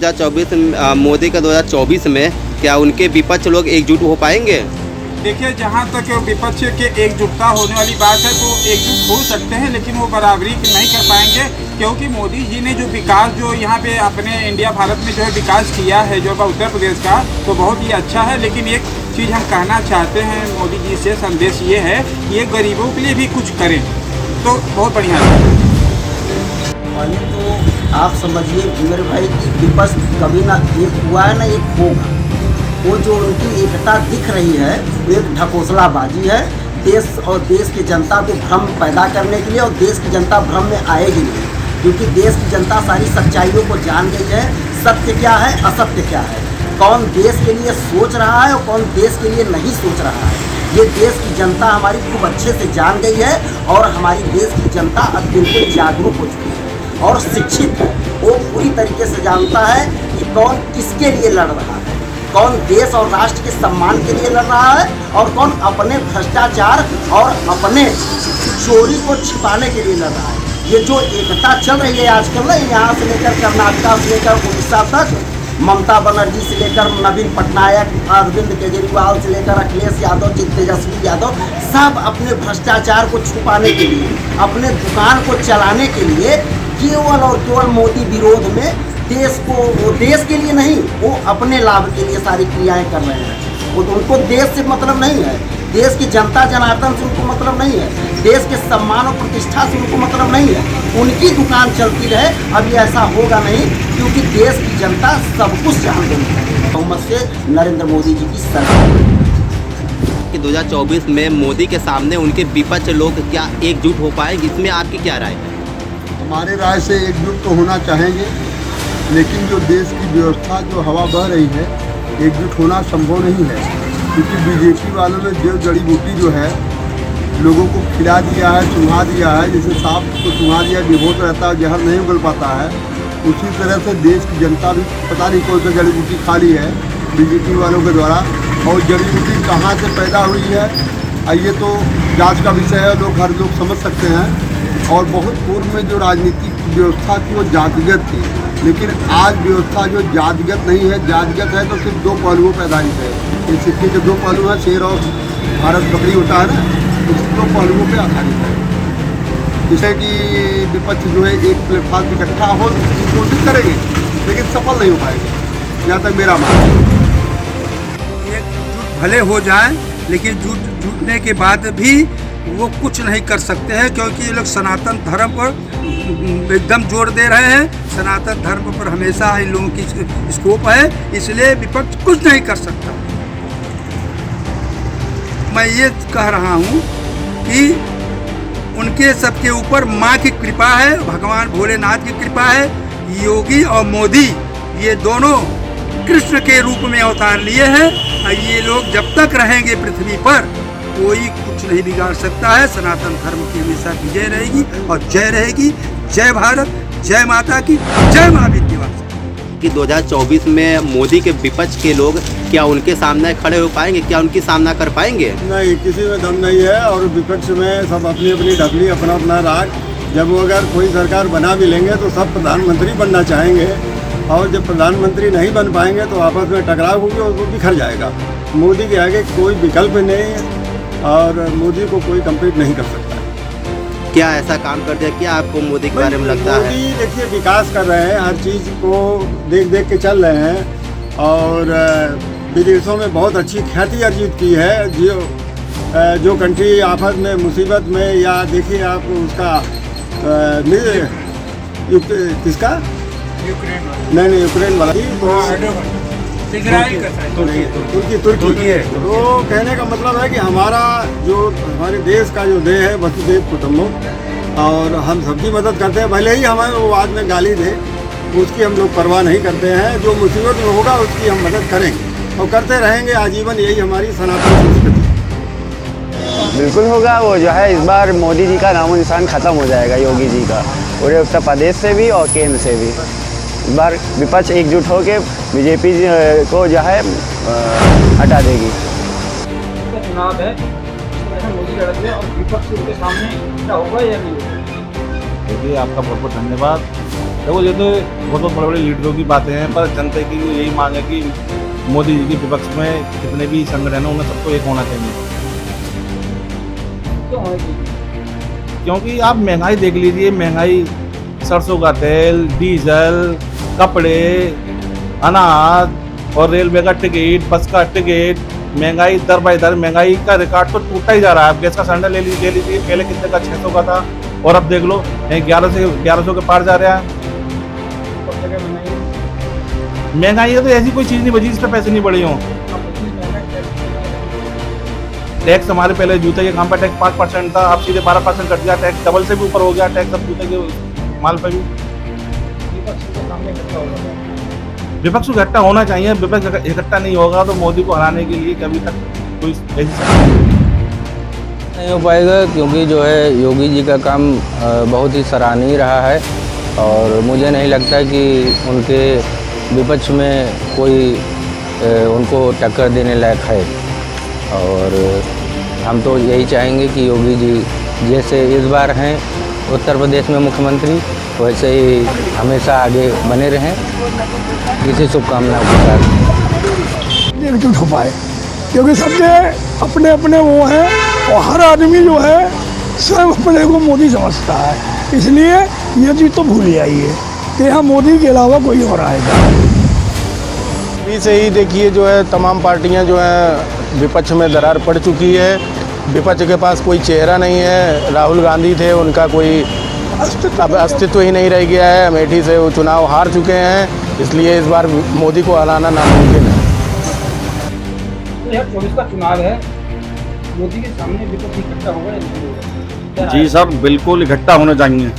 2024 मोदी का 2024 में क्या उनके विपक्ष लोग एकजुट हो पाएंगे? देखिए, जहाँ तक विपक्ष के एकजुटता होने वाली बात है तो एकजुट हो सकते हैं, लेकिन वो बराबरी नहीं कर पाएंगे, क्योंकि मोदी जी ने जो विकास जो यहाँ पे अपने इंडिया भारत में जो है विकास किया है जो उत्तर प्रदेश का, तो बहुत ही अच्छा है। लेकिन एक चीज़ हम कहना चाहते हैं मोदी जी से, संदेश ये है कि ये गरीबों के लिए भी कुछ करें तो बहुत बढ़िया है। पहले तो आप समझिए मेरे भाई कि विपक्ष कभी ना एक हुआ है ना एक होगा। वो जो उनकी एकता दिख रही है वो एक ढकोसलाबाजी है, देश और देश की जनता को भ्रम पैदा करने के लिए, और देश की जनता भ्रम में आएगी नहीं, क्योंकि देश की जनता सारी सच्चाइयों को जान गई है, सत्य क्या है असत्य क्या है, कौन देश के लिए सोच रहा है और कौन देश के लिए नहीं सोच रहा है। ये देश की जनता हमारी खूब अच्छे से जान गई है, और हमारी देश की जनता अब बिल्कुल जागरूक हो चुकी है और शिक्षित है। वो पूरी तरीके से जानता है कि कौन किसके लिए लड़ रहा है, कौन देश और राष्ट्र के सम्मान के लिए लड़ रहा है, और कौन अपने भ्रष्टाचार और अपने चोरी को छिपाने के लिए लड़ रहा है। ये जो एकता चल रही है आजकल ना, यहाँ से लेकर कर्नाटक से लेकर उड़ीसा तक, ममता बनर्जी से लेकर नवीन पटनायक, अरविंद केजरीवाल से लेकर अखिलेश यादव, तेजस्वी यादव, सब अपने भ्रष्टाचार को छुपाने के लिए, अपने दुकान को चलाने के लिए केवल और केवल मोदी विरोध में देश को, वो देश के लिए नहीं, वो अपने लाभ के लिए सारी क्रियाएं कर रहे हैं। वो उनको देश से मतलब नहीं है, देश की जनता जनार्दन से उनको मतलब नहीं है, देश के सम्मान और प्रतिष्ठा से उनको मतलब नहीं है। उनकी दुकान चलती रहे, अभी ऐसा होगा नहीं, क्योंकि देश की जनता सब कुछ जान गई है। बहुमत से नरेंद्र मोदी जी की सरकार कि 2024 में मोदी के सामने उनके विपक्ष लोग क्या एकजुट हो पाएंगे, इसमें आपकी क्या राय है? हमारे राय से एकजुट तो होना चाहेंगे, लेकिन जो देश की व्यवस्था जो हवा बह रही है, एकजुट होना संभव नहीं है, क्योंकि बीजेपी वालों ने जो जड़ी बूटी जो है लोगों को खिला दिया है, चुन्हा दिया है। जैसे सांप को चुन्हा दिया विभोत रहता है, जहर नहीं उगल पाता है, उसी तरह से देश की जनता भी पता नहीं कौन सी जड़ी बूटी खा ली है बीजेपी वालों के द्वारा। और जड़ी बूटी कहाँ से पैदा हुई है ये तो जाँच का विषय है, हर लोग समझ सकते हैं। और बहुत पूर्व में जो राजनीतिक व्यवस्था थी वो जातिगत थी, लेकिन आज व्यवस्था जो जातिगत नहीं है, जातिगत है तो सिर्फ दो पहलुओं पर आधारित है। ये सिक्के के दो पहलू हैं, शेर और भारत बकरी होता है ना, तो सिर्फ दो पहलुओं पर आधारित है। जिससे कि विपक्ष जो है एक प्लेटफॉर्म इकट्ठा हो कोशिश करेंगे, लेकिन सफल नहीं हो पाएंगे, जहाँ तक मेरा मानना है। भले हो जाए, लेकिन जुटने के बाद भी वो कुछ नहीं कर सकते हैं, क्योंकि ये लोग सनातन धर्म पर एकदम जोर दे रहे हैं। सनातन धर्म पर हमेशा इन लोगों की स्कोप है, इसलिए विपक्ष कुछ नहीं कर सकता। मैं ये कह रहा हूँ कि उनके सबके ऊपर माँ की कृपा है, भगवान भोलेनाथ की कृपा है। योगी और मोदी ये दोनों कृष्ण के रूप में अवतार लिए हैं, और ये लोग जब तक रहेंगे पृथ्वी पर कोई कुछ नहीं बिगाड़ सकता है। सनातन धर्म की हमेशा विजय रहेगी और जय रहेगी। जय भारत, जय माता की, जय माँ विंध्यवासिनी। कि 2024 में मोदी के विपक्ष के लोग क्या उनके सामने खड़े हो पाएंगे, क्या उनकी सामना कर पाएंगे? नहीं, किसी में दम नहीं है, और विपक्ष में सब अपनी अपनी ढकली, अपना अपना राग। जब वो अगर कोई सरकार बना भी लेंगे तो सब प्रधानमंत्री बनना चाहेंगे, और जब प्रधानमंत्री नहीं बन पाएंगे तो आपस में टकराव होगी और वो बिखर जाएगा। मोदी के आगे कोई विकल्प नहीं है, और मोदी को कोई कम्पीट नहीं कर सकता है। क्या ऐसा काम कर दिया, क्या आपको मोदी के बारे में लगता है? मोदी देखिए विकास कर रहे हैं, हर चीज़ को देख देख के चल रहे हैं, और विदेशों में बहुत अच्छी ख्याति अर्जित की है। जो कंट्री आफत में, मुसीबत में, या देखिए आप उसका किसका नहीं यूक्रेन वाला तुर्की है। तो कहने का मतलब है कि हमारे देश का जो देह है वसुधैव कुटुंबकम, और हम सबकी मदद करते हैं, भले ही हमें वो बाद में गाली दे, उसकी हम लोग परवाह नहीं करते हैं। जो मुसीबत में होगा उसकी हम मदद करेंगे और करते रहेंगे आजीवन, यही हमारी सनातन संस्कृति। बिल्कुल होगा, वो जो है इस बार मोदी जी का नामो निशान ख़त्म हो जाएगा, योगी जी का, पूरे उत्तर प्रदेश से भी और केंद्र से भी। इस बार विपक्ष एकजुट होकर बीजेपी को जो है हटा देगी। चुनाव है, मोदी लड़ रहे और विपक्ष के सामने क्या होगा या नहीं होगा? देखिए, आपका बहुत बहुत धन्यवाद। देखो ये तो बहुत बड़े बड़े लीडरों की बातें हैं, पर जनता की यही मांग है कि मोदी जी के विपक्ष में जितने भी संगठन हैं उन्हें सबको एक होना चाहिए। क्यों होना चाहिए? क्योंकि आप महंगाई देख लीजिए, महंगाई, सरसों का तेल, डीजल, कपड़े, अनाज और रेलवे का टिकट, बस का टिकट, महंगाई दर बाई दर, महंगाई का रिकॉर्ड तो टूटता ही जा रहा है। आप गैस का सिलेंडर ले लीजिए, पहले कितने का 600 का था और अब देख लो 1100 के पार जा रहा है। सब जगह महंगाई महंगाई है तो ऐसी कोई चीज़ नहीं बची जिस पर पैसे नहीं बढ़े हों। टैक्स हमारे पहले जूते के काम पर टैक्स 5% था, अब सीधे 12% कट गया, टैक्स डबल से भी ऊपर हो गया टैक्स अब जूते के माल पर भी। विपक्ष के सामने इकट्ठा होगा। विपक्ष को इकट्ठा होना चाहिए, विपक्ष इकट्ठा नहीं होगा तो मोदी को हराने के लिए कभी तक कोई ऐसी नहीं हो पाएगा, क्योंकि जो है योगी जी का काम बहुत ही सराहनीय रहा है और मुझे नहीं लगता कि उनके विपक्ष में कोई उनको टक्कर देने लायक है। और हम तो यही चाहेंगे कि योगी जी जैसे इस बार हैं उत्तर प्रदेश में मुख्यमंत्री, वैसे ही हमेशा आगे बने रहें। इसी शुभकामनाओं के साथ एकजुट हो पाए, क्योंकि सबके अपने अपने वो हैं और हर आदमी जो है स्वयं अपने को मोदी समझता है, इसलिए ये चीज़ तो भूल जाइए कि यहाँ मोदी के अलावा कोई और आएगा। अभी से ही देखिए जो है तमाम पार्टियां जो हैं विपक्ष में दरार पड़ चुकी है। विपक्ष के पास कोई चेहरा नहीं है। राहुल गांधी थे, उनका कोई अस्तित्व ही नहीं रह गया है। अमेठी से वो चुनाव हार चुके हैं, इसलिए इस बार मोदी को हराना नामुमकिन है। 2024 का चुनाव है, मोदी के सामने विपक्ष इकट्ठा होगा या नहीं होगा? जी सर, बिल्कुल इकट्ठा होने चाहिए,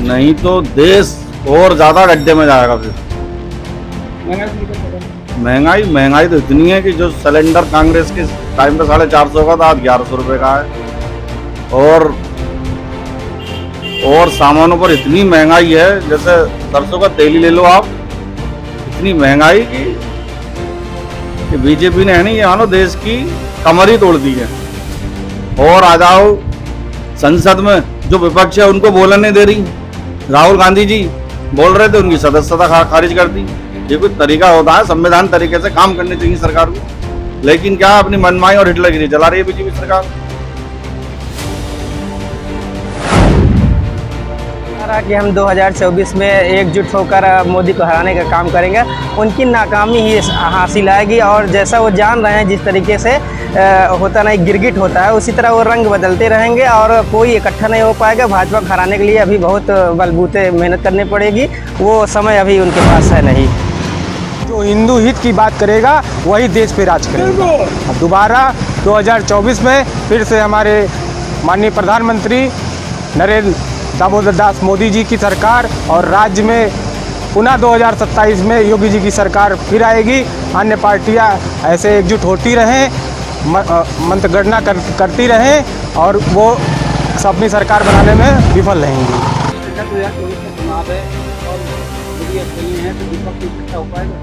नहीं तो देश और ज़्यादा गड्ढे में जाएगा। फिर महंगाई तो इतनी है कि जो सिलेंडर कांग्रेस के टाइम पे 450 का था, आज 1100 रुपये का है। और सामानों पर इतनी महंगाई है, जैसे सरसों का तेल ही ले लो आप, इतनी महंगाई कि बीजेपी ने है नहीं, ये मानो देश की कमर ही तोड़ दी है। और आ जाओ संसद में, जो विपक्ष है उनको बोलने नहीं दे रही। राहुल गांधी जी बोल रहे थे, उनकी सदस्यता खारिज कर दी। ये कोई तरीका होता है? संविधान तरीके से काम करनी चाहिए सरकार को, लेकिन क्या अपनी मनमानी और हिटलरगिरी चला रही है बीजेपी सरकार। कि हम 2024 में एकजुट होकर मोदी को हराने का काम करेंगे, उनकी नाकामी ही हासिल आएगी। और जैसा वो जान रहे हैं, जिस तरीके से होता नहीं गिरगिट होता है, उसी तरह वो रंग बदलते रहेंगे और कोई इकट्ठा नहीं हो पाएगा। भाजपा को हराने के लिए अभी बहुत बलबूते मेहनत करनी पड़ेगी, वो समय अभी उनके पास है नहीं। जो हिंदू हित की बात करेगा वही देश पे राज करेगा। अब दोबारा 2024 में फिर से हमारे माननीय प्रधानमंत्री नरेंद्र दामोदर दास मोदी जी की सरकार और राज्य में पुनः 2027 में योगी जी की सरकार फिर आएगी। अन्य पार्टियां ऐसे एकजुट होती रहें, मंत्रणा करती रहें और वो अपनी सरकार बनाने में विफल रहेंगी। 2024 का चुनाव है और मोदी अकेले हैं, तो विपक्ष इकट्ठा हो पाएगा?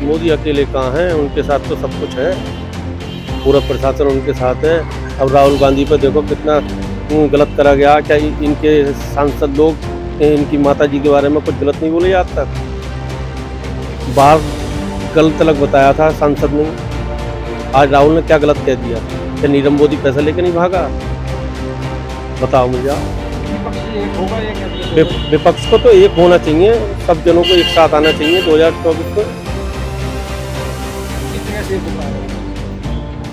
मोदी अकेले कहाँ हैं, उनके साथ तो सब कुछ है, पूरा प्रशासन उनके साथ है। अब राहुल गांधी पर देखो कितना गलत करा गया। क्या इनके सांसद लोग इनकी माता जी के बारे में कुछ गलत नहीं बोले आज तक? बाहर गलत अलग बताया था सांसद ने, आज राहुल ने क्या गलत कह दिया? क्या नीरव मोदी पैसा लेकर नहीं भागा? बताओ मुझे। विपक्ष को तो एक होना चाहिए, सब जनों को एक साथ आना चाहिए 2024 को।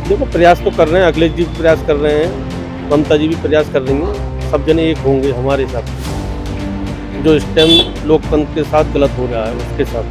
देखो प्रयास तो कर रहे हैं, अखिलेश जी भी प्रयास कर रहे हैं, ममता जी भी प्रयास कर रही हैं, सब जने एक होंगे हमारे साथ। जो इस टाइम लोकतंत्र के साथ गलत हो रहा है उसके साथ।